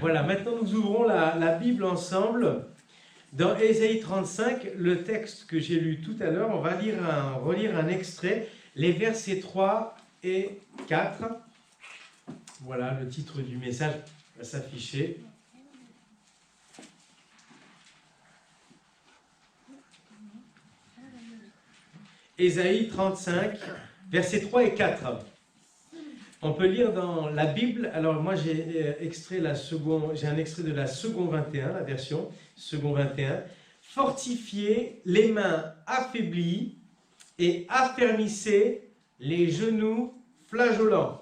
Voilà, maintenant nous ouvrons la Bible ensemble. Dans Ésaïe 35, le texte que j'ai lu tout à l'heure, on va relire un extrait, les versets 3 et 4. Voilà, le titre du message va s'afficher. Ésaïe 35, versets 3 et 4. On peut lire dans la Bible, alors moi j'ai un extrait de la seconde 21, la version second 21. Fortifiez les mains affaiblies et affermissez les genoux flageolants.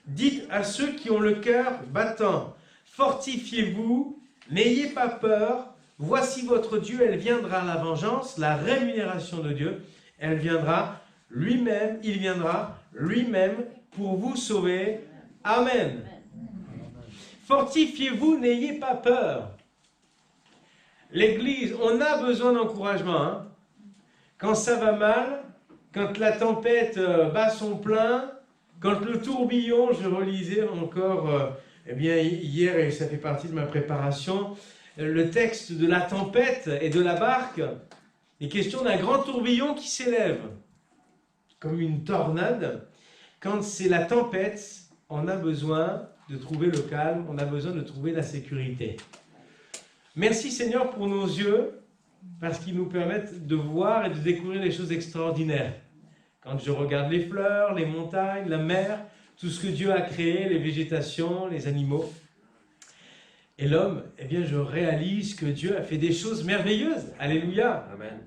Dites à ceux qui ont le cœur battant, fortifiez-vous, n'ayez pas peur, voici votre Dieu, elle viendra la vengeance, la rémunération de Dieu, elle viendra lui-même, il viendra lui-même pour vous sauver. Amen. Fortifiez-vous, n'ayez pas peur. L'Église, on a besoin d'encouragement. Hein. Quand ça va mal, quand la tempête bat son plein, quand le tourbillon, je relisais encore hier, et ça fait partie de ma préparation, le texte de la tempête et de la barque, il est question d'un grand tourbillon qui s'élève, comme une tornade. Quand c'est la tempête, on a besoin de trouver le calme, on a besoin de trouver la sécurité. Merci Seigneur pour nos yeux, parce qu'ils nous permettent de voir et de découvrir des choses extraordinaires. Quand je regarde les fleurs, les montagnes, la mer, tout ce que Dieu a créé, les végétations, les animaux, et l'homme, eh bien je réalise que Dieu a fait des choses merveilleuses. Alléluia. Amen.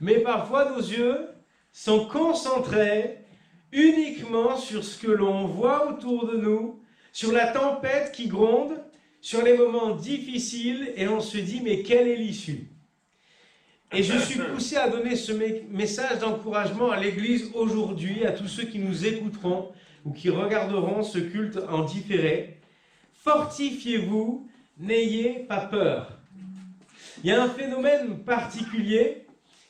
Mais parfois nos yeux sont concentrés uniquement sur ce que l'on voit autour de nous, sur la tempête qui gronde, sur les moments difficiles, et on se dit, mais quelle est l'issue? Et je suis poussé à donner ce message d'encouragement à l'Église aujourd'hui, à tous ceux qui nous écouteront ou qui regarderont ce culte en différé. Fortifiez-vous, n'ayez pas peur. Il y a un phénomène particulier,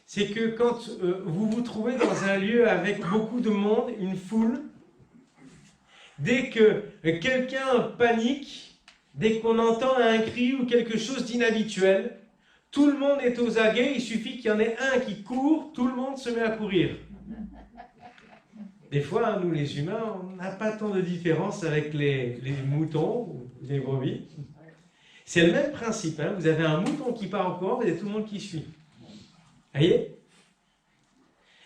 c'est que quand vous vous trouvez dans un lieu avec beaucoup de monde, une foule, dès que quelqu'un panique, dès qu'on entend un cri ou quelque chose d'inhabituel, tout le monde est aux aguets, il suffit qu'il y en ait un qui court, tout le monde se met à courir. Des fois, nous les humains, on n'a pas tant de différence avec les moutons ou les brebis. C'est le même principe, hein. Vous avez un mouton qui part en courant, vous avez tout le monde qui suit. Vous voyez?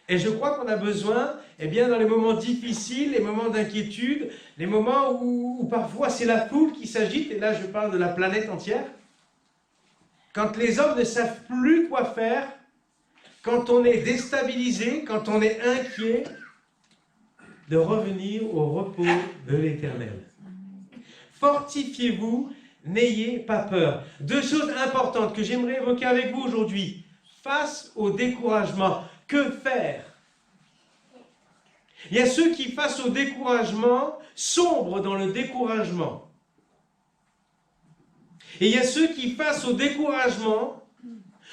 Et je crois qu'on a besoin, eh bien, dans les moments difficiles, les moments d'inquiétude, les moments où parfois c'est la foule qui s'agite, et là je parle de la planète entière, quand les hommes ne savent plus quoi faire, quand on est déstabilisé, quand on est inquiet, de revenir au repos de l'Éternel. Fortifiez-vous, n'ayez pas peur. Deux choses importantes que j'aimerais évoquer avec vous aujourd'hui. Face au découragement, que faire? Il y a ceux qui, face au découragement, sombrent dans le découragement. Et il y a ceux qui, face au découragement,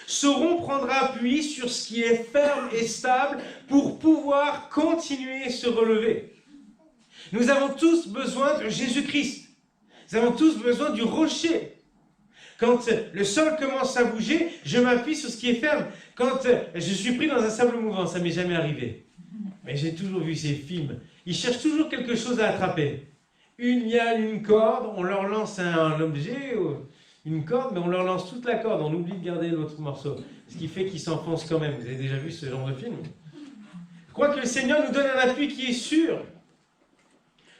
sauront prendre appui sur ce qui est ferme et stable pour pouvoir continuer à se relever. Nous avons tous besoin de Jésus-Christ. Nous avons tous besoin du rocher. Quand le sol commence à bouger, je m'appuie sur ce qui est ferme. Quand je suis pris dans un sable mouvant, ça ne m'est jamais arrivé. Mais j'ai toujours vu ces films. Ils cherchent toujours quelque chose à attraper. Il y a une corde, on leur lance un objet, une corde, mais on leur lance toute la corde. On oublie de garder l'autre morceau. Ce qui fait qu'ils s'enfoncent quand même. Vous avez déjà vu ce genre de film? Je crois que le Seigneur nous donne un appui qui est sûr.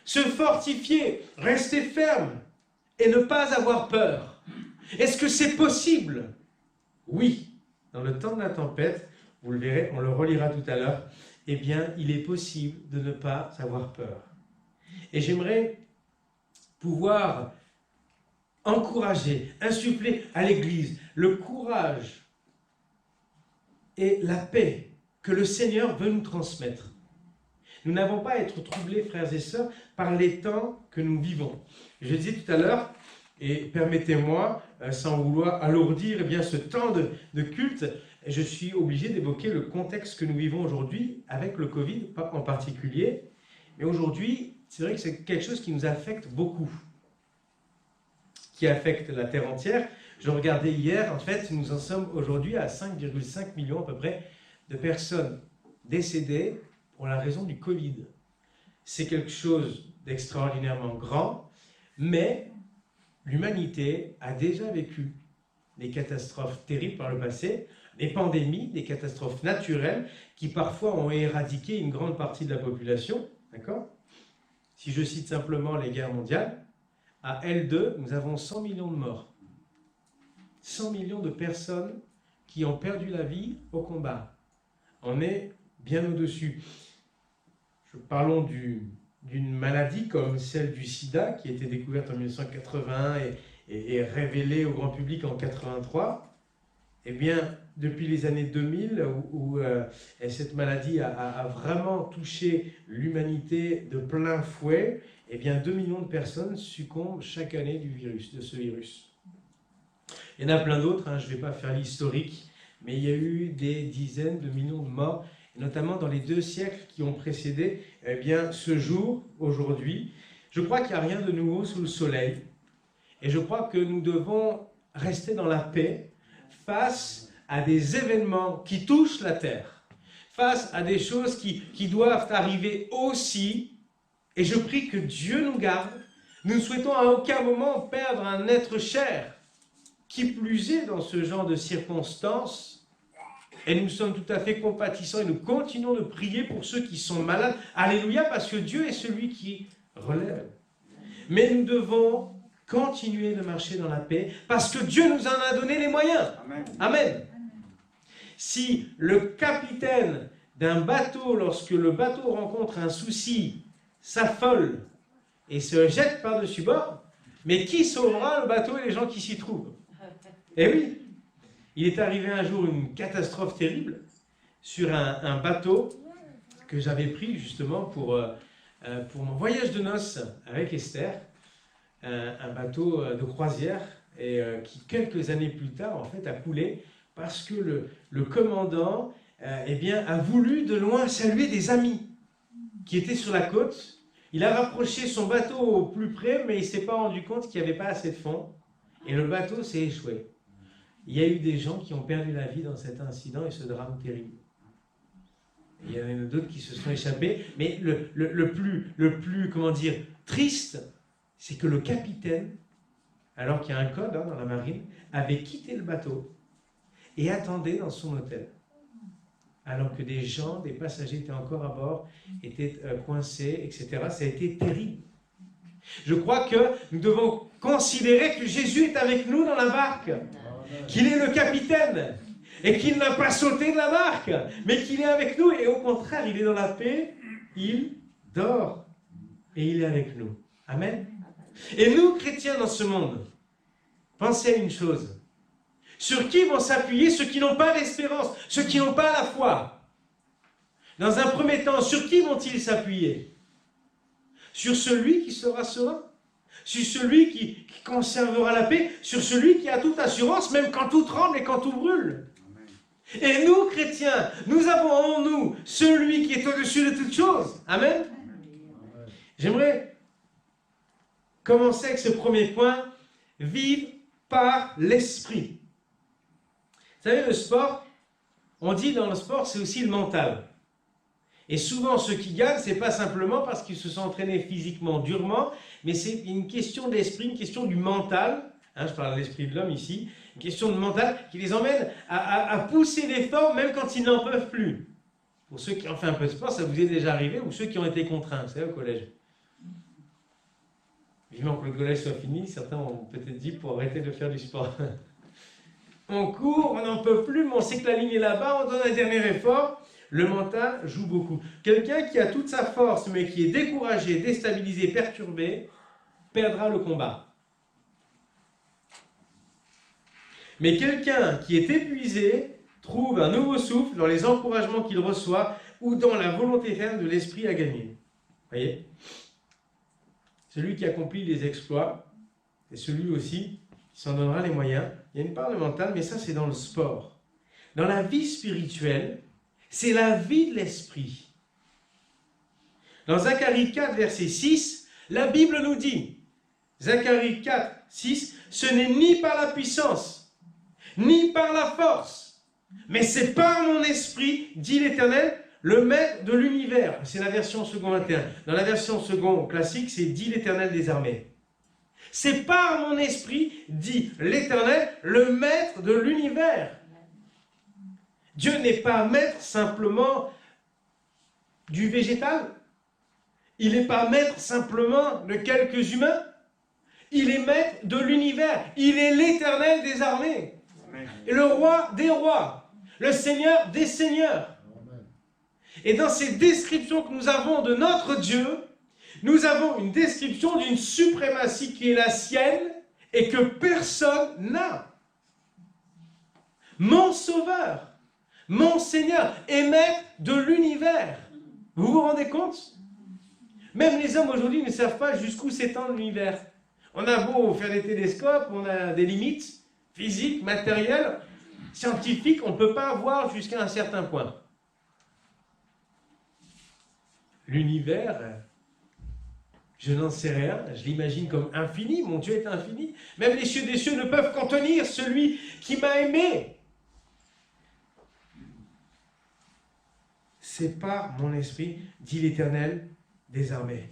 Se fortifier, rester ferme et ne pas avoir peur. Est-ce que c'est possible? Oui. Dans le temps de la tempête, vous le verrez, on le relira tout à l'heure, eh bien, il est possible de ne pas avoir peur. Et j'aimerais pouvoir encourager, insuffler à l'Église le courage et la paix que le Seigneur veut nous transmettre. Nous n'avons pas à être troublés, frères et sœurs, par les temps que nous vivons. Je disais tout à l'heure, et permettez-moi, sans vouloir alourdir eh bien, ce temps de culte, je suis obligé d'évoquer le contexte que nous vivons aujourd'hui, avec le Covid en particulier. Mais aujourd'hui, c'est vrai que c'est quelque chose qui nous affecte beaucoup. qui affecte la Terre entière. Je regardais hier, en fait, nous en sommes aujourd'hui à 5,5 millions à peu près de personnes décédées pour la raison du Covid. C'est quelque chose d'extraordinairement grand, mais l'humanité a déjà vécu des catastrophes terribles par le passé, des pandémies, des catastrophes naturelles qui parfois ont éradiqué une grande partie de la population. D'accord ? Si je cite simplement les guerres mondiales, à L2, nous avons 100 millions de morts. 100 millions de personnes qui ont perdu la vie au combat. On est bien au-dessus. Parlons d'une maladie comme celle du sida qui a été découverte en 1981 et révélée au grand public en 1983. Eh bien, depuis les années 2000, où cette maladie a vraiment touché l'humanité de plein fouet, eh bien, 2 millions de personnes succombent chaque année de ce virus. Il y en a plein d'autres, je ne vais pas faire l'historique, mais il y a eu des dizaines de millions de morts, et notamment dans les 2 siècles qui ont précédé ce jour, aujourd'hui. Je crois qu'il n'y a rien de nouveau sous le soleil, et je crois que nous devons rester dans la paix face à des événements qui touchent la terre, face à des choses qui doivent arriver aussi, et je prie que Dieu nous garde. Nous ne souhaitons à aucun moment perdre un être cher, qui plus est dans ce genre de circonstances, et nous sommes tout à fait compatissants et nous continuons de prier pour ceux qui sont malades. Alléluia, parce que Dieu est celui qui relève. Mais nous devons continuer de marcher dans la paix parce que Dieu nous en a donné les moyens. Amen. Amen. Si le capitaine d'un bateau, lorsque le bateau rencontre un souci, s'affole et se jette par-dessus bord, mais qui sauvera le bateau et les gens qui s'y trouvent? Eh oui, il est arrivé un jour une catastrophe terrible sur un bateau que j'avais pris justement pour mon voyage de noces avec Esther, un bateau de croisière et qui quelques années plus tard en fait a coulé parce que le commandant a voulu de loin saluer des amis qui étaient sur la côte. Il a rapproché son bateau au plus près, mais il ne s'est pas rendu compte qu'il n'y avait pas assez de fond et le bateau s'est échoué. Il y a eu des gens qui ont perdu la vie dans cet incident et ce drame terrible. Il y en a d'autres qui se sont échappés, mais le plus comment dire, triste, c'est que le capitaine, alors qu'il y a un code dans la marine, avait quitté le bateau et attendait dans son hôtel. Alors que des gens, des passagers étaient encore à bord, étaient coincés, etc. Ça a été terrible. Je crois que nous devons considérer que Jésus est avec nous dans la barque, qu'il est le capitaine, et qu'il n'a pas sauté de la barque, mais qu'il est avec nous, et au contraire, il est dans la paix, il dort, et il est avec nous. Amen. Et nous, chrétiens dans ce monde, pensez à une chose. Sur qui vont s'appuyer ceux qui n'ont pas d'espérance, ceux qui n'ont pas la foi? Dans un premier temps, sur qui vont-ils s'appuyer? Sur celui qui sera serein, sur celui qui conservera la paix, sur celui qui a toute assurance, même quand tout tremble et quand tout brûle. Et nous, chrétiens, nous avons en nous celui qui est au-dessus de toutes choses. Amen. J'aimerais commencer avec ce premier point, vivre par l'esprit. Vous savez, le sport, on dit dans le sport, c'est aussi le mental. Et souvent, ceux qui gagnent, ce n'est pas simplement parce qu'ils se sont entraînés physiquement durement, mais c'est une question d'esprit, une question du mental. Je parle de l'esprit de l'homme ici. Une question de mental qui les emmène à pousser l'effort même quand ils n'en peuvent plus. Pour ceux qui ont fait un peu de sport, ça vous est déjà arrivé, ou ceux qui ont été contraints, vous savez, au collège. Vivement que le collège soit fini, certains ont peut-être dit pour arrêter de faire du sport. On court, on n'en peut plus, mais on sait que la ligne est là-bas, on donne un dernier effort. Le mental joue beaucoup. Quelqu'un qui a toute sa force, mais qui est découragé, déstabilisé, perturbé, perdra le combat. Mais quelqu'un qui est épuisé trouve un nouveau souffle dans les encouragements qu'il reçoit ou dans la volonté ferme de l'esprit à gagner. Voyez ? Celui qui accomplit les exploits, c'est celui aussi qui s'en donnera les moyens. Il y a une part de mental, mais ça c'est dans le sport. Dans la vie spirituelle, c'est la vie de l'esprit. Dans Zacharie 4, verset 6, la Bible nous dit, Zacharie 4, 6, ce n'est ni par la puissance, ni par la force, mais c'est par mon esprit, dit l'Éternel, le maître de l'univers. C'est la version second 21. Dans la version second classique, c'est dit l'Éternel des armées. C'est par mon esprit, dit l'Éternel, le maître de l'univers. Dieu n'est pas maître simplement du végétal. Il n'est pas maître simplement de quelques humains. Il est maître de l'univers. Il est l'Éternel des armées. Et le roi des rois. Le Seigneur des seigneurs. Et dans ces descriptions que nous avons de notre Dieu, nous avons une description d'une suprématie qui est la sienne et que personne n'a. Mon Sauveur, mon Seigneur est maître de l'univers. Vous vous rendez compte? Même les hommes aujourd'hui ne savent pas jusqu'où s'étend l'univers. On a beau faire des télescopes, on a des limites physiques, matérielles, scientifiques, on ne peut pas voir jusqu'à un certain point. L'univers, je n'en sais rien, je l'imagine comme infini, mon Dieu est infini. Même les cieux des cieux ne peuvent contenir celui qui m'a aimé. C'est par mon esprit, dit l'Éternel des armées,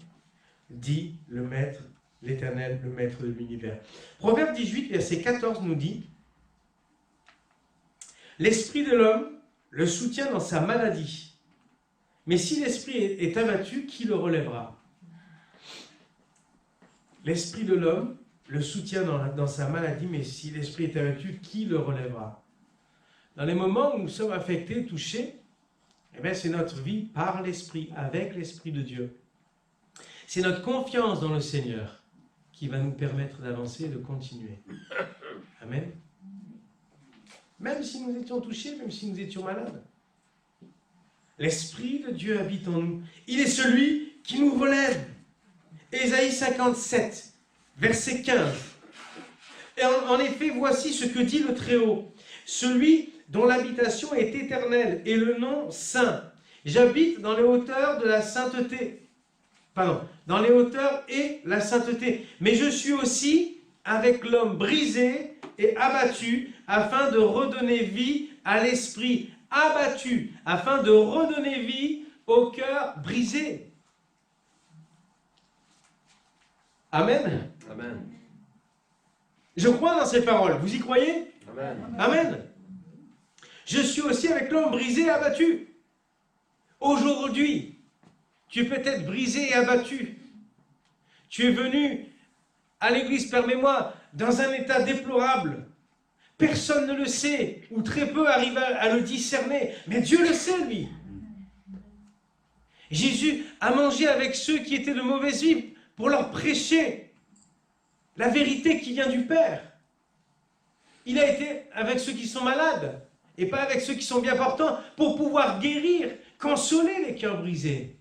dit le Maître, l'Éternel, le Maître de l'univers. Proverbe 18, verset 14 nous dit « L'esprit de l'homme le soutient dans sa maladie. Mais si l'esprit est abattu, qui le relèvera ?» L'esprit de l'homme le soutient dans sa maladie, mais si l'esprit est abattu, qui le relèvera? Dans les moments où nous sommes affectés, touchés, eh bien, c'est notre vie par l'esprit, avec l'esprit de Dieu. C'est notre confiance dans le Seigneur qui va nous permettre d'avancer et de continuer. Amen. Même si nous étions touchés, même si nous étions malades. L'Esprit de Dieu habite en nous. Il est celui qui nous relève. Ésaïe 57, verset 15. Et en effet, voici ce que dit le Très-Haut. Celui dont l'habitation est éternelle et le nom saint. J'habite dans les hauteurs de la sainteté. Pardon, dans les hauteurs et la sainteté. Mais je suis aussi avec l'homme brisé et abattu afin de redonner vie à l'esprit abattu, afin de redonner vie au cœur brisé. Amen. Amen. Je crois dans ces paroles. Vous y croyez? Amen. Amen. Je suis aussi avec l'homme brisé et abattu. Aujourd'hui, tu peux être brisé et abattu. Tu es venu à l'église, permets-moi, dans un état déplorable. Personne ne le sait, ou très peu arrivent à le discerner, mais Dieu le sait, lui. Jésus a mangé avec ceux qui étaient de mauvaise vie pour leur prêcher la vérité qui vient du Père. Il a été avec ceux qui sont malades, et pas avec ceux qui sont bien portants, pour pouvoir guérir, consoler les cœurs brisés.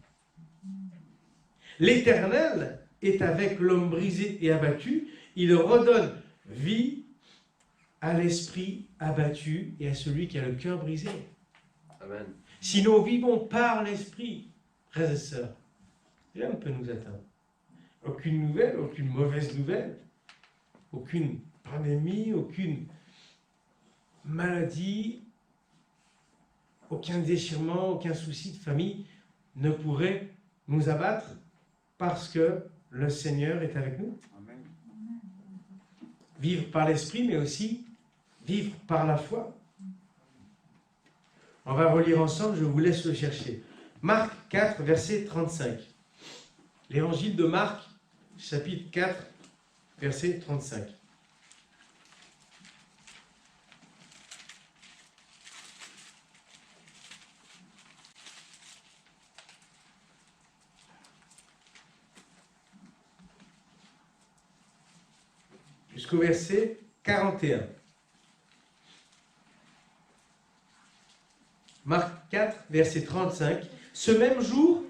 L'Éternel est avec l'homme brisé et abattu, il redonne vie à l'esprit abattu et à celui qui a le cœur brisé. Amen. Si nous vivons par l'esprit, frères et sœurs, rien ne peut nous atteindre. Aucune nouvelle, aucune mauvaise nouvelle, aucune pandémie, aucune maladie, aucun déchirement, aucun souci de famille ne pourrait nous abattre parce que le Seigneur est avec nous. Amen. Vivre par l'esprit, mais aussi vivre par la foi. On va relire ensemble, je vous laisse le chercher. Marc 4, verset 35. L'évangile de Marc, chapitre 4, verset 35. Jusqu'au verset 41. Marc 4, verset 35. Ce même jour,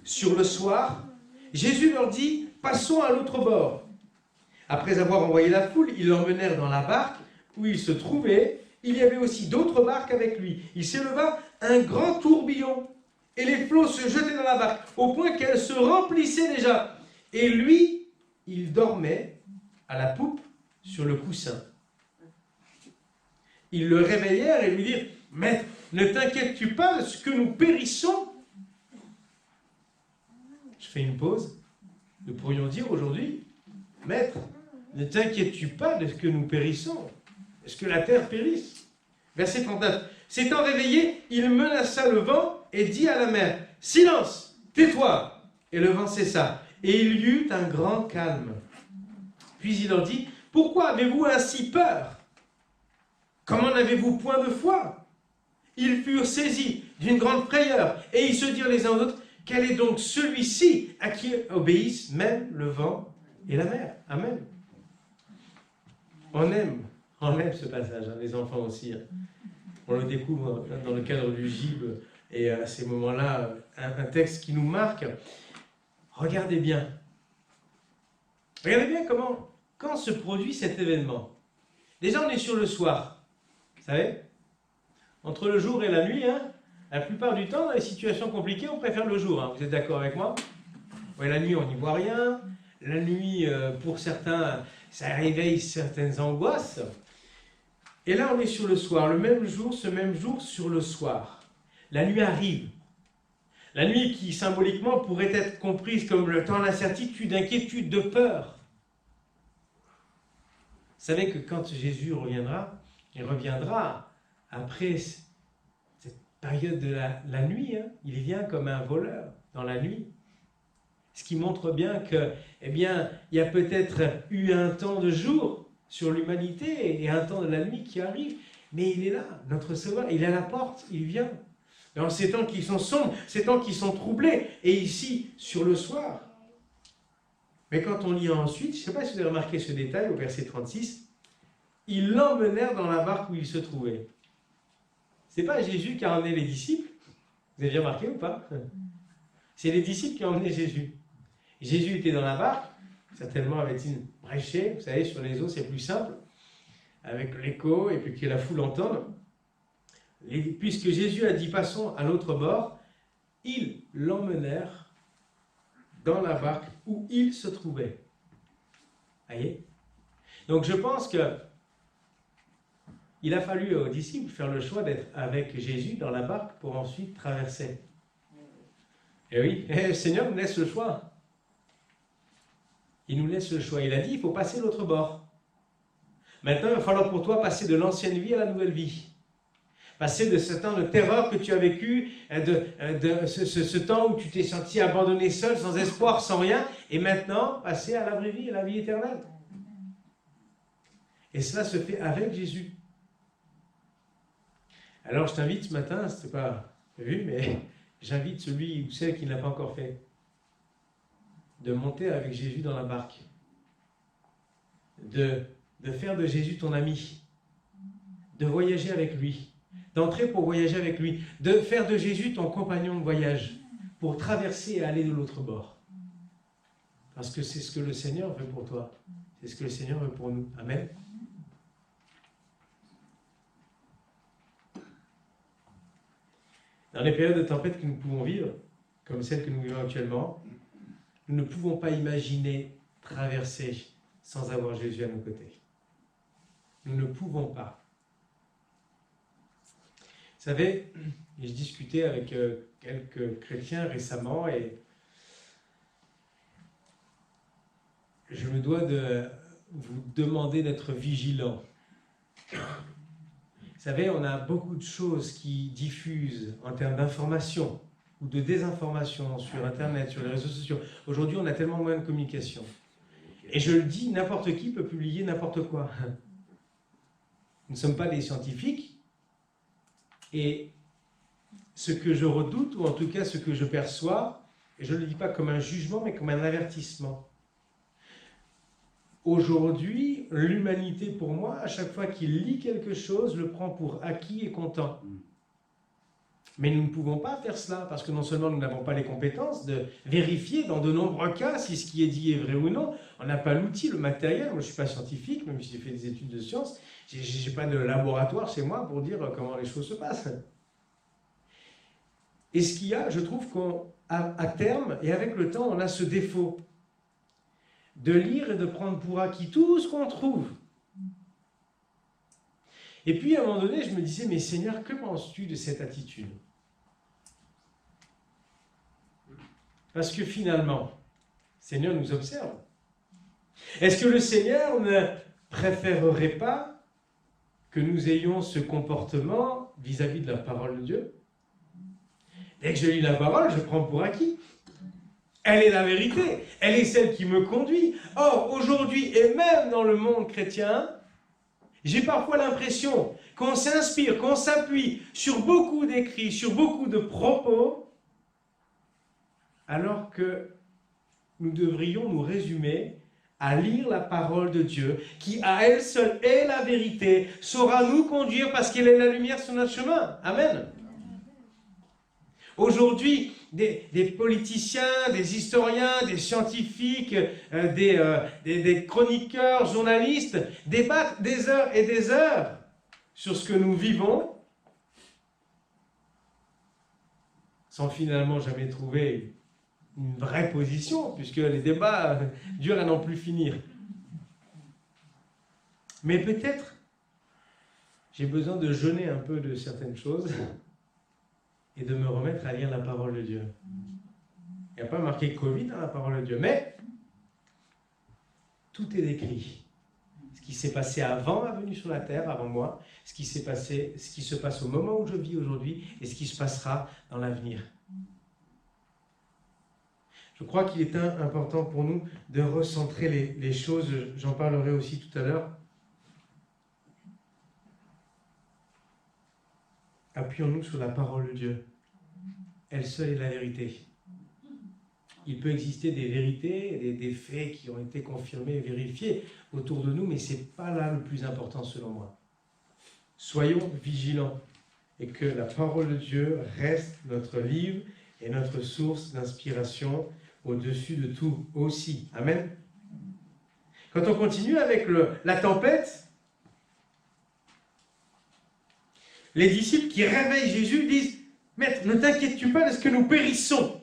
sur le soir, Jésus leur dit « Passons à l'autre bord ». Après avoir envoyé la foule, ils l'emmenèrent dans la barque où il se trouvait. Il y avait aussi d'autres barques avec lui. Il s'éleva un grand tourbillon et les flots se jetaient dans la barque au point qu'elle se remplissait déjà. Et lui, il dormait à la poupe sur le coussin. Ils le réveillèrent et lui dirent, « Maître, ne t'inquiètes-tu pas de ce que nous périssons ?» Je fais une pause. Nous pourrions dire aujourd'hui, « Maître, ne t'inquiètes-tu pas de ce que nous périssons? Est-ce que la terre périsse ?» Verset 39. S'étant réveillé, il menaça le vent et dit à la mer, « Silence, tais-toi !» Et le vent cessa. Et il y eut un grand calme. Puis il leur dit, « Pourquoi avez-vous ainsi peur? Comment n'avez-vous point de foi ?» Ils furent saisis d'une grande frayeur et ils se dirent les uns aux autres, « Quel est donc celui-ci à qui obéissent même le vent et la mer ?» Amen. On aime ce passage, hein, les enfants aussi. Hein. On le découvre dans le cadre du gibes et à ces moments-là, un texte qui nous marque. Regardez bien comment, quand se produit cet événement. Déjà, on est sur le soir, vous savez, entre le jour et la nuit, hein, la plupart du temps, dans les situations compliquées, on préfère le jour. Hein. Vous êtes d'accord avec moi? Ouais, la nuit, on n'y voit rien. La nuit, pour certains, ça réveille certaines angoisses. Et là, on est sur le soir, ce même jour sur le soir. La nuit arrive. La nuit qui, symboliquement, pourrait être comprise comme le temps d'incertitude, d'inquiétude, de peur. Vous savez que quand Jésus reviendra, il reviendra après cette période de la nuit. Hein, il vient comme un voleur dans la nuit. Ce qui montre bien que, il y a peut-être eu un temps de jour sur l'humanité et un temps de la nuit qui arrive, mais il est là, notre Sauveur, il est à la porte, il vient. Dans ces temps qui sont sombres, ces temps qui sont troublés, et ici, sur le soir. Mais quand on lit ensuite, je ne sais pas si vous avez remarqué ce détail au verset 36, ils l'emmenèrent dans la barque où il se trouvait. Ce n'est pas Jésus qui a emmené les disciples, vous avez remarqué ou pas? C'est les disciples qui ont emmené Jésus. Jésus était dans la barque, certainement avait-il prêché, vous savez, sur les eaux, c'est plus simple, avec l'écho et puis que la foule entende. Puisque Jésus a dit « passons à l'autre bord », ils l'emmenèrent dans la barque où il se trouvait. Voyez? Donc je pense que il a fallu aux disciples faire le choix d'être avec Jésus dans la barque pour ensuite traverser. Et oui, le Seigneur nous laisse le choix. Il nous laisse le choix. Il a dit, il faut passer l'autre bord. Maintenant, il va falloir pour toi passer de l'ancienne vie à la nouvelle vie. Passer de ce temps de terreur que tu as vécu, de ce temps où tu t'es senti abandonné seul, sans espoir, sans rien, et maintenant, passer à la vraie vie, à la vie éternelle. Et cela se fait avec Jésus. Alors, je t'invite ce matin, ce n'était pas prévu, mais j'invite celui ou celle qui ne l'a pas encore fait, de monter avec Jésus dans la barque, de faire de Jésus ton ami, de voyager avec lui, d'entrer pour voyager avec lui, de faire de Jésus ton compagnon de voyage, pour traverser et aller de l'autre bord. Parce que c'est ce que le Seigneur veut pour toi, c'est ce que le Seigneur veut pour nous. Amen. Dans les périodes de tempête que nous pouvons vivre, comme celle que nous vivons actuellement, nous ne pouvons pas imaginer traverser sans avoir Jésus à nos côtés. Nous ne pouvons pas. Vous savez, je discutais avec quelques chrétiens récemment et je me dois de vous demander d'être vigilants. Vous savez, on a beaucoup de choses qui diffusent en termes d'information ou de désinformation sur Internet, sur les réseaux sociaux. Aujourd'hui, on a tellement moins de communication. Et je le dis, n'importe qui peut publier n'importe quoi. Nous ne sommes pas des scientifiques. Et ce que je redoute, ou en tout cas ce que je perçois, et je ne le dis pas comme un jugement, mais comme un avertissement. Aujourd'hui, l'humanité, pour moi, à chaque fois qu'il lit quelque chose, le prend pour acquis et content. Mais nous ne pouvons pas faire cela, parce que non seulement nous n'avons pas les compétences de vérifier dans de nombreux cas si ce qui est dit est vrai ou non, on n'a pas l'outil, le matériel. Moi, je ne suis pas scientifique, même si j'ai fait des études de sciences, je n'ai pas de laboratoire chez moi pour dire comment les choses se passent. Et ce qu'il y a, je trouve qu'à terme, et avec le temps, on a ce défaut de lire et de prendre pour acquis tout ce qu'on trouve Et puis, à un moment donné, je me disais, mais Seigneur, que penses-tu de cette attitude? Parce que finalement, Seigneur nous observe. Est-ce que le Seigneur ne préférerait pas que nous ayons ce comportement vis-à-vis de la parole de Dieu? Dès que je lis la parole, je prends pour acquis. Elle est la vérité, elle est celle qui me conduit. Or, aujourd'hui, et même dans le monde chrétien, j'ai parfois l'impression qu'on s'inspire, qu'on s'appuie sur beaucoup d'écrits, sur beaucoup de propos, alors que nous devrions nous résumer à lire la parole de Dieu, qui à elle seule est la vérité, saura nous conduire parce qu'elle est la lumière sur notre chemin. Amen. Aujourd'hui, des politiciens, des historiens, des scientifiques, des chroniqueurs, journalistes débattent des heures et des heures sur ce que nous vivons, sans finalement jamais trouver une vraie position, puisque les débats durent à n'en plus finir. Mais peut-être, j'ai besoin de jeûner un peu de certaines choses et de me remettre à lire la parole de Dieu. Il n'y a pas marqué Covid dans la parole de Dieu, mais tout est décrit. Ce qui s'est passé avant ma venue sur la terre, avant moi, ce qui s'est passé, ce qui se passe au moment où je vis aujourd'hui et ce qui se passera dans l'avenir. Je crois qu'il est important pour nous de recentrer les choses, j'en parlerai aussi tout à l'heure. Appuyons-nous sur la parole de Dieu. Elle seule est la vérité. Il peut exister des vérités, des faits qui ont été confirmés et vérifiés autour de nous, mais ce n'est pas là le plus important selon moi. Soyons vigilants et que la parole de Dieu reste notre livre et notre source d'inspiration au-dessus de tout aussi. Amen. Quand on continue avec la tempête, les disciples qui réveillent Jésus disent « Maître, ne t'inquiètes-tu pas de ce que nous périssons ?»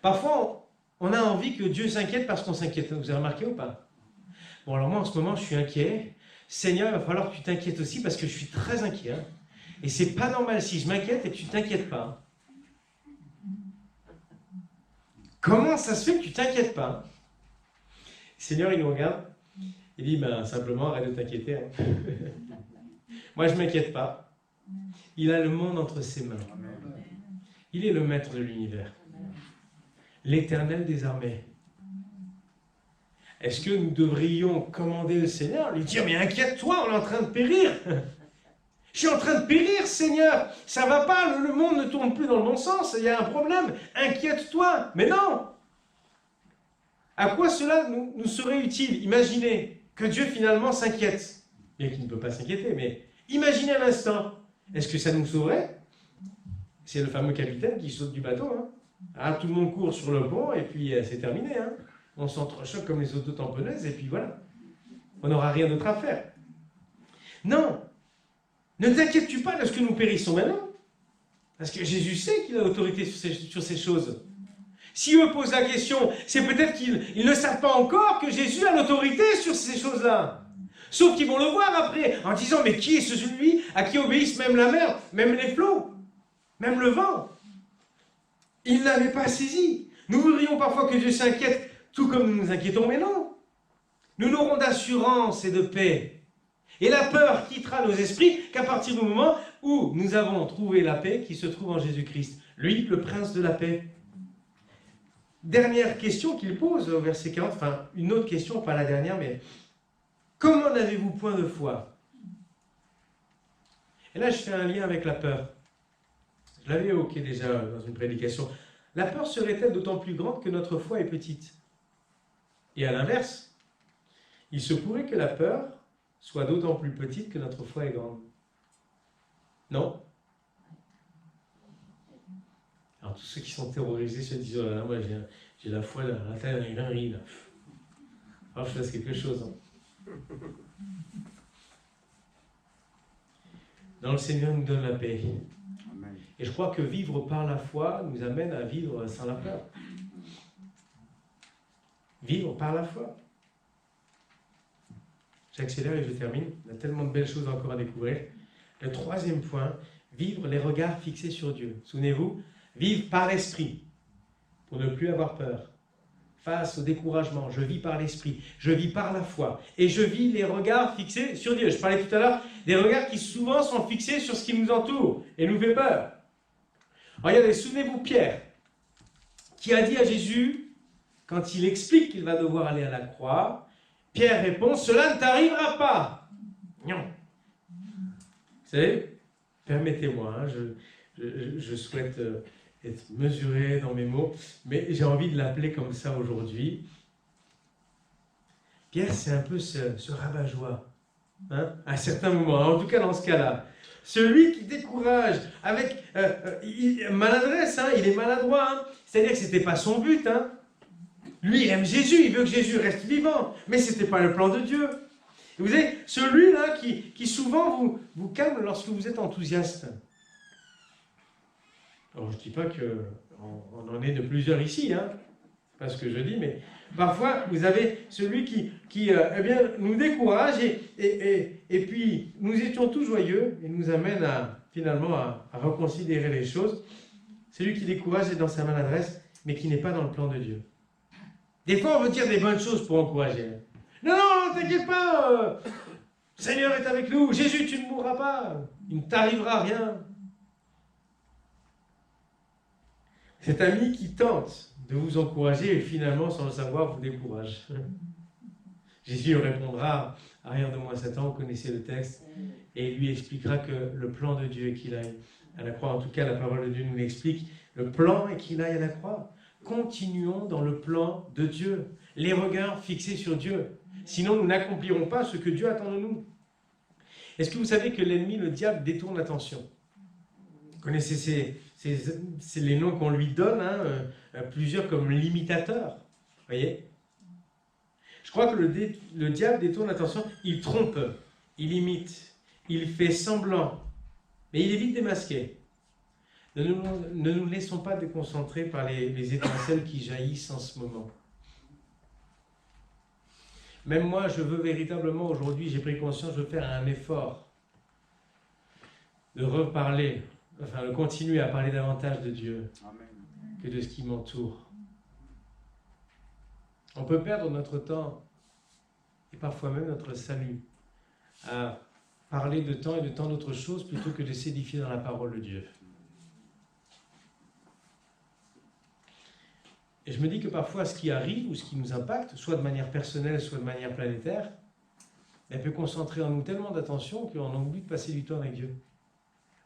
Parfois, on a envie que Dieu s'inquiète parce qu'on s'inquiète. Vous avez remarqué ou pas? Bon, alors moi, en ce moment, je suis inquiet. Seigneur, il va falloir que tu t'inquiètes aussi parce que je suis très inquiet. Hein. Et c'est pas normal si je m'inquiète et que tu ne t'inquiètes pas. Comment ça se fait que tu ne t'inquiètes pas? Seigneur, il nous regarde. Il dit, simplement, arrête de t'inquiéter. Hein. Moi, je ne m'inquiète pas. Il a le monde entre ses mains. Il est le maître de l'univers. L'Éternel des armées. Est-ce que nous devrions commander le Seigneur, lui dire, mais inquiète-toi, on est en train de périr. Je suis en train de périr, Seigneur. Ça va pas, le monde ne tourne plus dans le bon sens, il y a un problème. Inquiète-toi. Mais non. À quoi cela nous serait utile? Imaginez que Dieu finalement s'inquiète. Bien qu'il ne peut pas s'inquiéter, mais imaginez un instant. Est-ce que ça nous sauverait? C'est le fameux capitaine qui saute du bateau. Hein. Ah, tout le monde court sur le pont et puis c'est terminé. Hein. On s'entrechoque comme les autotamponneuses et puis voilà. On n'aura rien d'autre à faire. Non. Ne t'inquiètes-tu pas de ce que nous périssons maintenant? Parce que Jésus sait qu'il a l'autorité sur ces choses. Si eux posent la question, c'est peut-être qu'ils ne savent pas encore que Jésus a l'autorité sur ces choses-là. Sauf qu'ils vont le voir après, en disant, mais qui est celui à qui obéissent même la mer, même les flots, même le vent? Ils n'avaient pas saisi. Nous voudrions parfois que Dieu s'inquiète, tout comme nous nous inquiétons, mais non. Nous n'aurons d'assurance et de paix. Et la peur quittera nos esprits qu'à partir du moment où nous avons trouvé la paix qui se trouve en Jésus-Christ. Lui, le prince de la paix. Dernière question qu'il pose au verset 40, enfin une autre question, pas la dernière, mais comment n'avez-vous point de foi? Et là, je fais un lien avec la peur. Je l'avais évoqué déjà dans une prédication. La peur serait-elle d'autant plus grande que notre foi est petite? Et à l'inverse, il se pourrait que la peur soit d'autant plus petite que notre foi est grande. Non? Alors tous ceux qui sont terrorisés se disent, oh là là, moi j'ai la foi, la taille d'un grain-riz, là. Alors je fasse quelque chose. Hein. Non, le Seigneur nous donne la paix. Et je crois que vivre par la foi nous amène à vivre sans la peur. Vivre par la foi. J'accélère et je termine. Il y a tellement de belles choses encore à découvrir. Le 3e point, vivre les regards fixés sur Dieu. Souvenez-vous, vivre par l'esprit, pour ne plus avoir peur. Face au découragement, je vis par l'esprit, je vis par la foi, et je vis les regards fixés sur Dieu. Je parlais tout à l'heure des regards qui souvent sont fixés sur ce qui nous entoure et nous fait peur. Regardez, souvenez-vous Pierre, qui a dit à Jésus, quand il explique qu'il va devoir aller à la croix, Pierre répond, « Cela ne t'arrivera pas. » Non. Vous savez, permettez-moi, hein, je souhaite être mesuré dans mes mots, mais j'ai envie de l'appeler comme ça aujourd'hui. Pierre, c'est un peu ce rabat-joie, hein, à certains moments, en tout cas dans ce cas-là. Celui qui décourage avec maladresse, hein, il est maladroit, hein, c'est-à-dire que ce n'était pas son but. Hein. Lui, il aime Jésus, il veut que Jésus reste vivant, mais ce n'était pas le plan de Dieu. Et vous savez, celui-là qui souvent vous calme lorsque vous êtes enthousiaste. Alors, je ne dis pas qu'on en est de plusieurs ici, hein, c'est pas ce que je dis, mais parfois, vous avez celui qui eh bien, nous décourage et puis nous étions tous joyeux et nous amène finalement à reconsidérer les choses. Celui qui décourage est dans sa maladresse, mais qui n'est pas dans le plan de Dieu. Des fois, on veut dire des bonnes choses pour encourager. Non, non, t'inquiète pas, le Seigneur est avec nous, Jésus, tu ne mourras pas, il ne t'arrivera rien. Cet ami qui tente de vous encourager et finalement, sans le savoir, vous décourage. Jésus répondra, arrière de moi Satan, vous connaissez le texte, et il lui expliquera que le plan de Dieu est qu'il aille à la croix. En tout cas, la parole de Dieu nous l'explique. Le plan est qu'il aille à la croix. Continuons dans le plan de Dieu, les regards fixés sur Dieu. Sinon, nous n'accomplirons pas ce que Dieu attend de nous. Est-ce que vous savez que l'ennemi, le diable, détourne l'attention? Vous connaissez c'est les noms qu'on lui donne, hein, plusieurs comme l'imitateur. Vous voyez? Je crois que le diable détourne l'attention, il trompe, il imite, il fait semblant, mais il est vite démasqué. Ne nous laissons pas déconcentrer par les étincelles qui jaillissent en ce moment. Même moi, je veux véritablement, aujourd'hui, j'ai pris conscience, je veux faire un effort de reparler, enfin de continuer à parler davantage de Dieu que de ce qui m'entoure. On peut perdre notre temps et parfois même notre salut à parler de temps et de tant d'autres choses plutôt que de s'édifier dans la parole de Dieu. Et je me dis que parfois ce qui arrive ou ce qui nous impacte, soit de manière personnelle, soit de manière planétaire, elle peut concentrer en nous tellement d'attention qu'on oublie de passer du temps avec Dieu.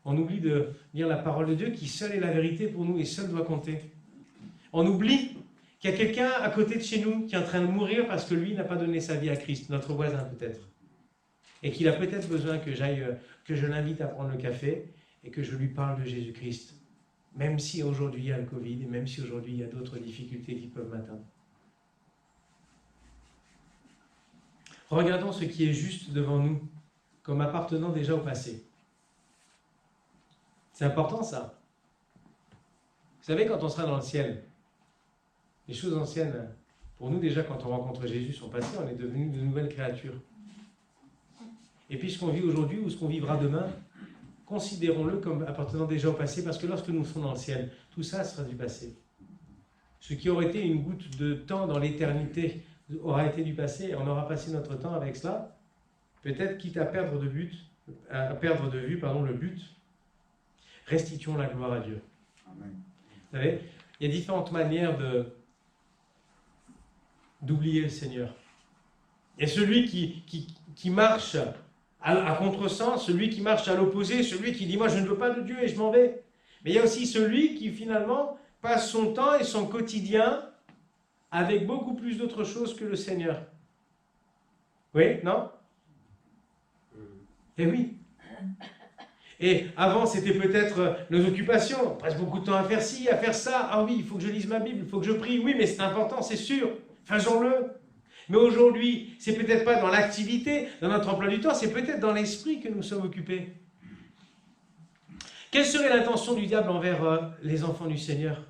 On oublie de lire la parole de Dieu qui seule est la vérité pour nous et seule doit compter. On oublie qu'il y a quelqu'un à côté de chez nous qui est en train de mourir parce que lui n'a pas donné sa vie à Christ, notre voisin peut-être. Et qu'il a peut-être besoin que je l'invite à prendre le café et que je lui parle de Jésus-Christ. Même si aujourd'hui il y a le Covid et même si aujourd'hui il y a d'autres difficultés qui peuvent m'atteindre. Regardons ce qui est juste devant nous, comme appartenant déjà au passé. C'est important ça. Vous savez, quand on sera dans le ciel, les choses anciennes, pour nous déjà quand on rencontre Jésus sont passées, on est devenus de nouvelles créatures. Et puis ce qu'on vit aujourd'hui ou ce qu'on vivra demain, considérons-le comme appartenant déjà au passé, parce que lorsque nous serons dans le ciel, tout ça sera du passé. Ce qui aurait été une goutte de temps dans l'éternité aura été du passé, et on aura passé notre temps avec cela, peut-être quitte à perdre de vue le but, restituons la gloire à Dieu. Amen. Vous savez, il y a différentes manières d'oublier le Seigneur. Il y a celui qui marche à contresens, celui qui marche à l'opposé, celui qui dit « moi je ne veux pas de Dieu et je m'en vais ». Mais il y a aussi celui qui finalement passe son temps et son quotidien avec beaucoup plus d'autres choses que le Seigneur. Oui, non? Eh oui. Et avant, c'était peut-être nos occupations. On passe beaucoup de temps à faire ci, à faire ça. Ah oui, il faut que je lise ma Bible, il faut que je prie. Oui, mais c'est important, c'est sûr. Faisons-le. Mais aujourd'hui, c'est peut-être pas dans l'activité, dans notre emploi du temps, c'est peut-être dans l'esprit que nous sommes occupés. Quelle serait l'intention du diable envers les enfants du Seigneur?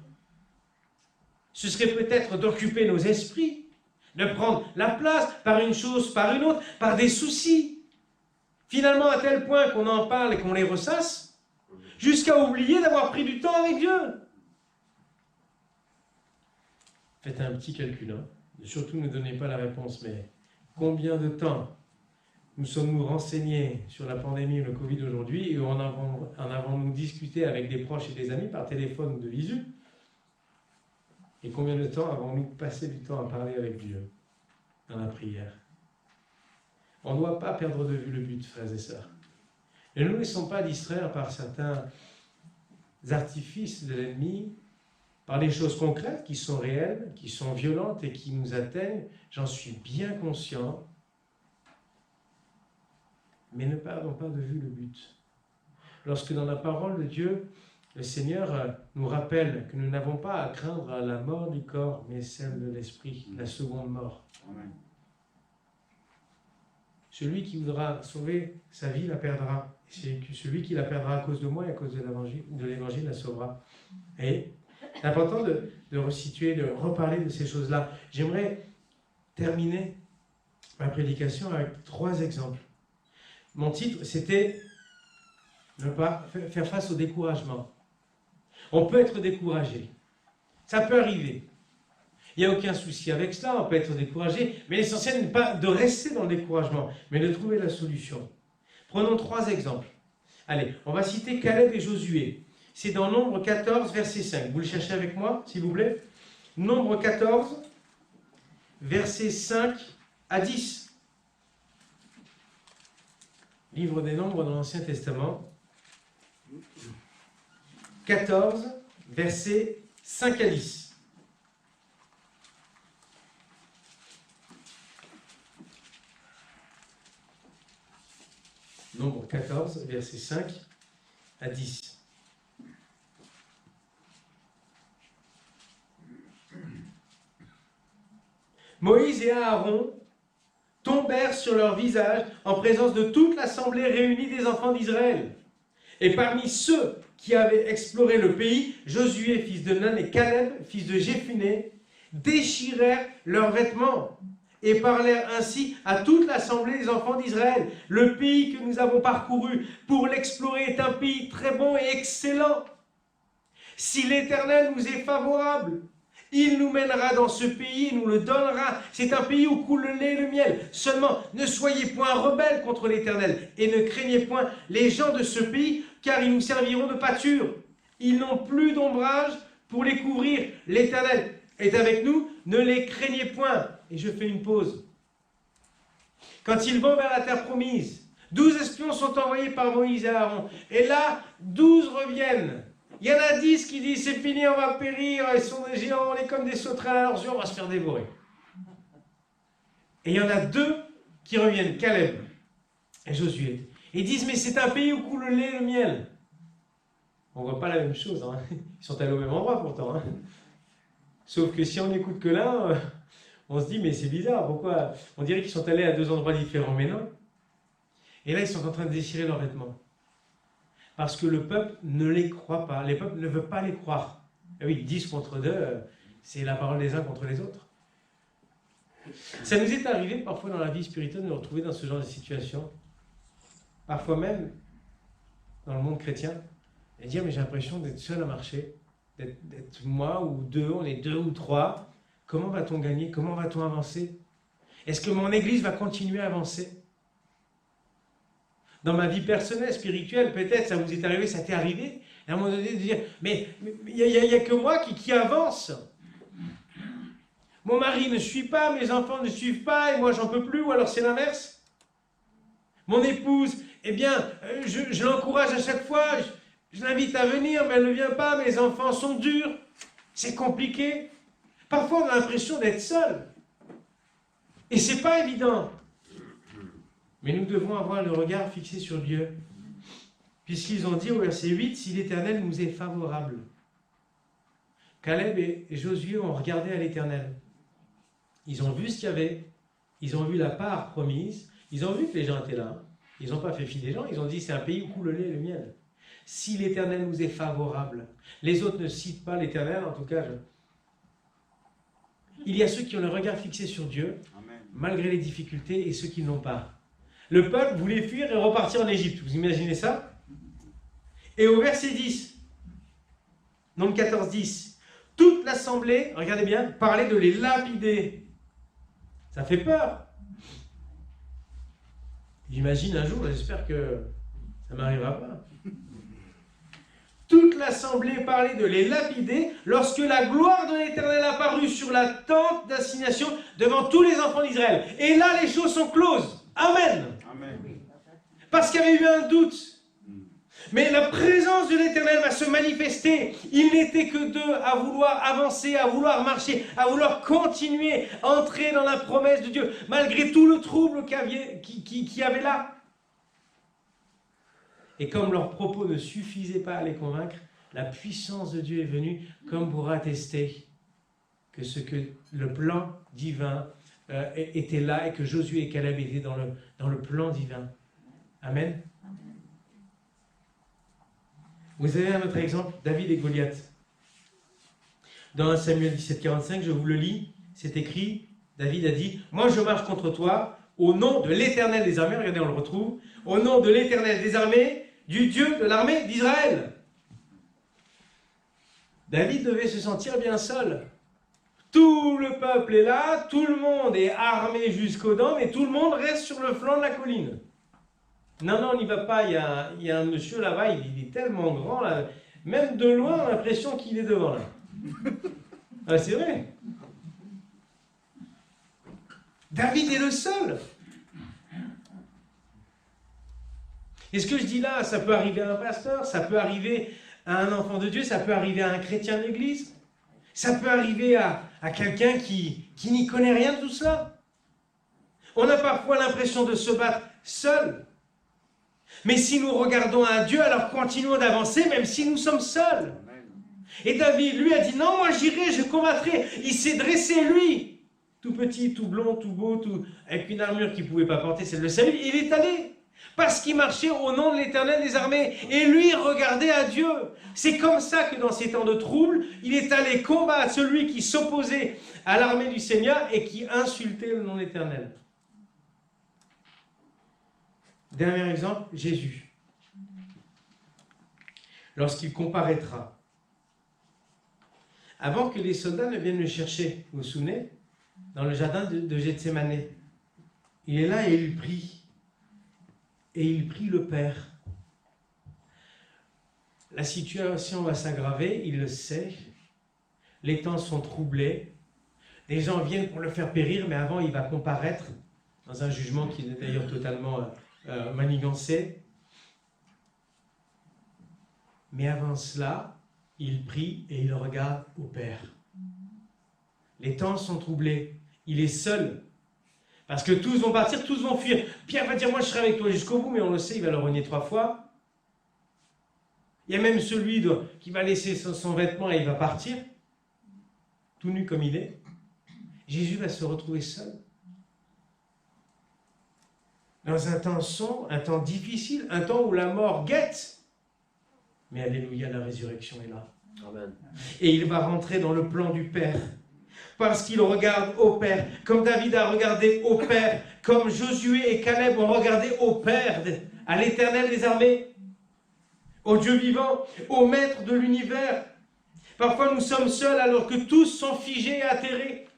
Ce serait peut-être d'occuper nos esprits, de prendre la place par une chose, par une autre, par des soucis. Finalement, à tel point qu'on en parle et qu'on les ressasse, jusqu'à oublier d'avoir pris du temps avec Dieu. Faites un petit calcul, hein. Surtout ne donnez pas la réponse, mais combien de temps nous sommes-nous renseignés sur la pandémie et le Covid aujourd'hui et en avons-nous discuté avec des proches et des amis par téléphone ou de visu? Et combien de temps avons-nous passé du temps à parler avec Dieu dans la prière? On ne doit pas perdre de vue le but, frères et sœurs. Et ne nous laissons pas distraire par certains artifices de l'ennemi, par les choses concrètes qui sont réelles, qui sont violentes et qui nous atteignent. J'en suis bien conscient. Mais ne perdons pas de vue le but. Lorsque dans la parole de Dieu, le Seigneur nous rappelle que nous n'avons pas à craindre la mort du corps, mais celle de l'esprit, la seconde mort. Amen. Celui qui voudra sauver sa vie la perdra. Celui qui la perdra à cause de moi et à cause de l'évangile la sauvera. Et c'est important de resituer, de reparler de ces choses-là. J'aimerais terminer ma prédication avec 3 exemples. Mon titre, c'était ne pas faire face au découragement. On peut être découragé. Ça peut arriver. Il n'y a aucun souci avec cela, on peut être découragé, mais l'essentiel n'est pas de rester dans le découragement, mais de trouver la solution. Prenons 3 exemples. Allez, on va citer Caleb et Josué. C'est dans Nombre 14, verset 5. Vous le cherchez avec moi, s'il vous plaît? Nombre 14, versets 5 à 10. Livre des Nombres dans l'Ancien Testament. 14, versets 5 à 10. Nombre 14, versets 5 à 10. Moïse et Aaron tombèrent sur leur visage en présence de toute l'assemblée réunie des enfants d'Israël. Et parmi ceux qui avaient exploré le pays, Josué, fils de Nun, et Caleb, fils de Jéphuné, déchirèrent leurs vêtements et parlèrent ainsi à toute l'assemblée des enfants d'Israël. Le pays que nous avons parcouru pour l'explorer est un pays très bon et excellent. Si l'Éternel nous est favorable, il nous mènera dans ce pays et nous le donnera. C'est un pays où coule le lait et le miel. Seulement, ne soyez point rebelles contre l'Éternel et ne craignez point les gens de ce pays, car ils nous serviront de pâture. Ils n'ont plus d'ombrage pour les couvrir. L'Éternel est avec nous, ne les craignez point. Et je fais une pause. Quand ils vont vers la terre promise, 12 espions sont envoyés par Moïse et Aaron. Et là, 12 reviennent. Il y en a 10 qui disent c'est fini, on va périr, ils sont des géants, on est comme des sauterelles à leurs yeux, on va se faire dévorer. Et il y en a 2 qui reviennent, Caleb et Josué. Et ils disent mais c'est un pays où coule le lait et le miel. On ne voit pas la même chose, hein. Ils sont allés au même endroit pourtant. Hein. Sauf que si on n'écoute que l'un, on se dit mais c'est bizarre, pourquoi? On dirait qu'ils sont allés à 2 endroits différents, mais non. Et là ils sont en train de déchirer leurs vêtements. Parce que le peuple ne les croit pas. Les peuples ne veulent pas les croire. Et oui, 10 contre 2, c'est la parole des uns contre les autres. Ça nous est arrivé parfois dans la vie spirituelle de nous retrouver dans ce genre de situation. Parfois même, dans le monde chrétien, et dire, mais j'ai l'impression d'être seul à marcher, d'être moi ou 2, on est 2 ou 3. Comment va-t-on gagner? Comment va-t-on avancer? Est-ce que mon église va continuer à avancer? Dans ma vie personnelle, spirituelle, peut-être, ça vous est arrivé, ça t'est arrivé, et à un moment donné, de dire, mais il n'y a que moi qui avance. Mon mari ne suit pas, mes enfants ne suivent pas, et moi j'en peux plus, ou alors c'est l'inverse. Mon épouse, eh bien, je l'encourage à chaque fois, je l'invite à venir, mais elle ne vient pas, mes enfants sont durs, c'est compliqué. Parfois on a l'impression d'être seul. Et c'est pas évident. Mais nous devons avoir le regard fixé sur Dieu. Puisqu'ils ont dit au verset 8, si l'Éternel nous est favorable. Caleb et Josué ont regardé à l'Éternel. Ils ont vu ce qu'il y avait. Ils ont vu la part promise. Ils ont vu que les gens étaient là. Ils n'ont pas fait fi des gens. Ils ont dit c'est un pays où coule le lait et le miel. Si l'Éternel nous est favorable. Les autres ne citent pas l'Éternel, en tout cas. Il y a ceux qui ont le regard fixé sur Dieu, Amen. malgré les difficultés, et ceux qui ne l'ont pas. Le peuple voulait fuir et repartir en Égypte. Vous imaginez ça? Et au verset 10, Nombre 14, 10, toute l'assemblée, regardez bien, parlait de les lapider. Ça fait peur. J'imagine un jour, j'espère que ça ne m'arrivera pas. Toute l'assemblée parlait de les lapider lorsque la gloire de l'Éternel apparut sur la tente d'assignation devant tous les enfants d'Israël. Et là, les choses sont closes. Amen. Amen. Parce qu'il y avait eu un doute. Mais la présence de l'Éternel va se manifester. Il n'était que deux à vouloir avancer, à vouloir marcher, à vouloir continuer, entrer dans la promesse de Dieu, malgré tout le trouble qu'il y avait là. Et comme leurs propos ne suffisaient pas à les convaincre, la puissance de Dieu est venue comme pour attester que le plan divin était là et que Josué et Caleb étaient dans le plan divin. Amen. Vous avez un autre exemple, David et Goliath. Dans 1 Samuel 17, 45, je vous le lis, c'est écrit, David a dit, « Moi je marche contre toi au nom de l'Éternel des armées », regardez on le retrouve, « au nom de l'Éternel des armées, du Dieu de l'armée d'Israël. » David devait se sentir bien seul. Tout le peuple est là, tout le monde est armé jusqu'aux dents, mais tout le monde reste sur le flanc de la colline. Non, non, on n'y va pas. Il y a un monsieur là-bas, il est tellement grand, là, même de loin, on a l'impression qu'il est devant là. Ah, c'est vrai. David est le seul. Et ce que je dis là, ça peut arriver à un pasteur, ça peut arriver à un enfant de Dieu, ça peut arriver à un chrétien de l'église, ça peut arriver à quelqu'un qui n'y connaît rien de tout cela. On a parfois l'impression de se battre seul. Mais si nous regardons à Dieu, alors continuons d'avancer, même si nous sommes seuls. Et David, lui, a dit, non, moi j'irai, je combattrai. Il s'est dressé, lui, tout petit, tout blond, tout beau, avec une armure qu'il ne pouvait pas porter, celle de salut. Il est allé, parce qu'il marchait au nom de l'Éternel des armées. Et lui, regardait à Dieu. C'est comme ça que dans ces temps de trouble, il est allé combattre celui qui s'opposait à l'armée du Seigneur et qui insultait le nom de l'Éternel. Dernier exemple, Jésus. Lorsqu'il comparaîtra. Avant que les soldats ne viennent le chercher, vous vous souvenez, dans le jardin de Gethsémane, il est là et il prie. Et il prie le Père. La situation va s'aggraver, il le sait. Les temps sont troublés. Les gens viennent pour le faire périr, mais avant il va comparaître dans un jugement qui est d'ailleurs totalement manigancé. Mais avant cela, il prie et il regarde au Père. Les temps sont troublés. Il est seul. Parce que tous vont partir, tous vont fuir. Pierre va dire, moi je serai avec toi jusqu'au bout, mais on le sait, il va le renier 3 fois. Il y a même celui qui va laisser son vêtement et il va partir, tout nu comme il est. Jésus va se retrouver seul. Dans un temps sombre, un temps difficile, un temps où la mort guette. Mais alléluia, la résurrection est là. Amen. Et il va rentrer dans le plan du Père. Parce qu'il regarde au Père, comme David a regardé au Père, comme Josué et Caleb ont regardé au Père, à l'Éternel des armées, au Dieu vivant, au Maître de l'univers. Parfois nous sommes seuls alors que tous sont figés et atterrés.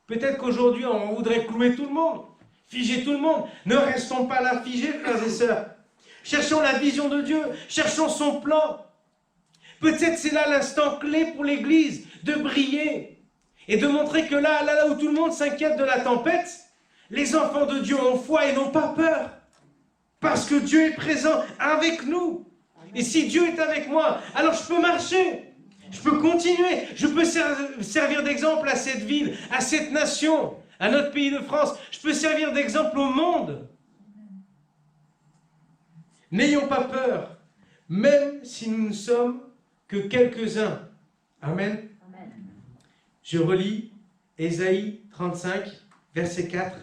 Peut-être qu'aujourd'hui on voudrait clouer tout le monde, figer tout le monde. Ne restons pas là figés, frères et sœurs. Cherchons la vision de Dieu, cherchons son plan. Peut-être c'est là l'instant clé pour l'Église, de briller et de montrer que là où tout le monde s'inquiète de la tempête, les enfants de Dieu ont foi et n'ont pas peur. Parce que Dieu est présent avec nous. Et si Dieu est avec moi, alors je peux marcher, je peux continuer, je peux servir d'exemple à cette ville, à cette nation, à notre pays de France. Je peux servir d'exemple au monde. N'ayons pas peur, même si nous ne sommes que quelques-uns. Amen. Amen. Je relis Ésaïe 35, verset 4.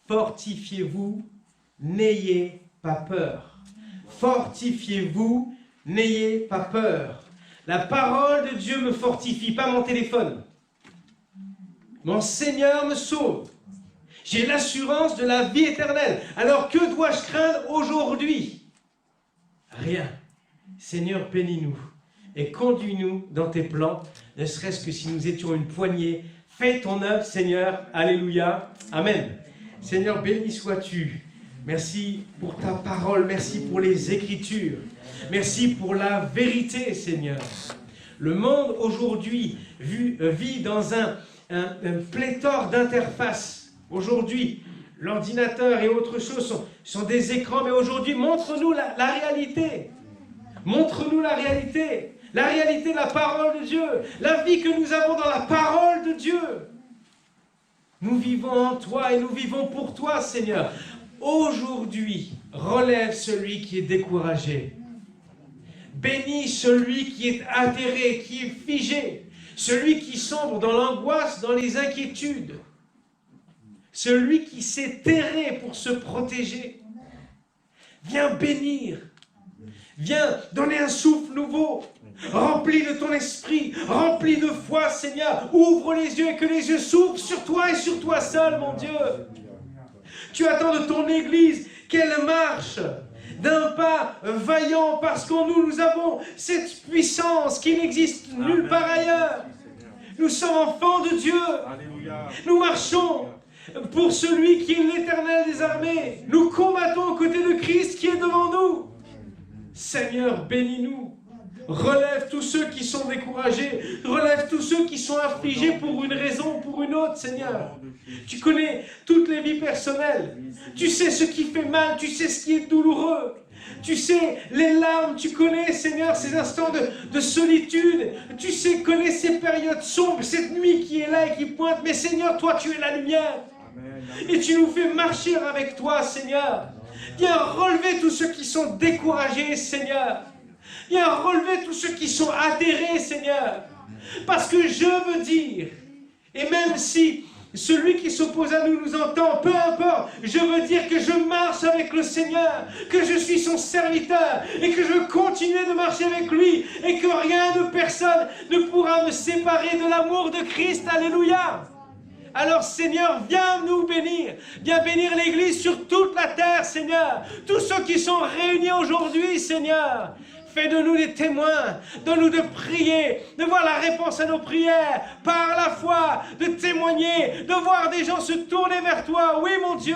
Fortifiez-vous, n'ayez pas peur. Fortifiez-vous, n'ayez pas peur. La parole de Dieu me fortifie, pas mon téléphone. Mon Seigneur me sauve. J'ai l'assurance de la vie éternelle. Alors que dois-je craindre aujourd'hui? Rien. Seigneur, bénis-nous et conduis-nous dans tes plans, ne serait-ce que si nous étions une poignée. Fais ton œuvre, Seigneur. Alléluia. Amen. Seigneur, béni sois-tu. Merci pour ta parole. Merci pour les Écritures. Merci pour la vérité, Seigneur. Le monde aujourd'hui vit dans un pléthore d'interfaces. Aujourd'hui, l'ordinateur et autres choses sont des écrans, mais aujourd'hui, montre-nous la réalité. Montre-nous la réalité. La réalité de la parole de Dieu. La vie que nous avons dans la parole de Dieu. Nous vivons en toi et nous vivons pour toi, Seigneur. Aujourd'hui, relève celui qui est découragé. Bénis celui qui est atterré, qui est figé. Celui qui sombre dans l'angoisse, dans les inquiétudes. Celui qui s'est terré pour se protéger. Viens bénir. Viens donner un souffle nouveau. Rempli de ton esprit, rempli de foi, Seigneur. Ouvre les yeux et que les yeux s'ouvrent sur toi et sur toi seul, mon Dieu. Tu attends de ton Église qu'elle marche d'un pas vaillant parce qu'en nous, nous avons cette puissance qui n'existe nulle part ailleurs. Nous sommes enfants de Dieu. Nous marchons pour celui qui est l'Éternel des armées. Nous combattons aux côtés de Christ qui est devant nous. Seigneur, bénis-nous. Relève tous ceux qui sont découragés. Relève tous ceux qui sont affligés pour une raison ou pour une autre, Seigneur. Tu connais toutes les vies personnelles. Tu sais ce qui fait mal. Tu sais ce qui est douloureux. Tu sais les larmes. Tu connais, Seigneur, ces instants de solitude. Tu sais, connais ces périodes sombres, cette nuit qui est là et qui pointe. Mais Seigneur, toi, tu es la lumière. Et tu nous fais marcher avec toi, Seigneur. Viens relever tous ceux qui sont découragés, Seigneur. Viens relever tous ceux qui sont atterrés, Seigneur. Parce que je veux dire, et même si celui qui s'oppose à nous nous entend, peu importe, je veux dire que je marche avec le Seigneur, que je suis son serviteur, et que je veux continuer de marcher avec lui, et que rien de personne ne pourra me séparer de l'amour de Christ. Alléluia. Alors Seigneur, viens nous bénir. Viens bénir l'Église sur toute la terre, Seigneur. Tous ceux qui sont réunis aujourd'hui, Seigneur. Fais de nous des témoins, donne-nous de prier, de voir la réponse à nos prières, par la foi, de témoigner, de voir des gens se tourner vers toi, oui mon Dieu,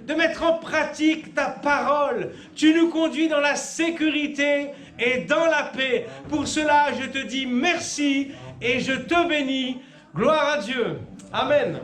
de mettre en pratique ta parole. Tu nous conduis dans la sécurité et dans la paix. Pour cela, je te dis merci et je te bénis. Gloire à Dieu. Amen.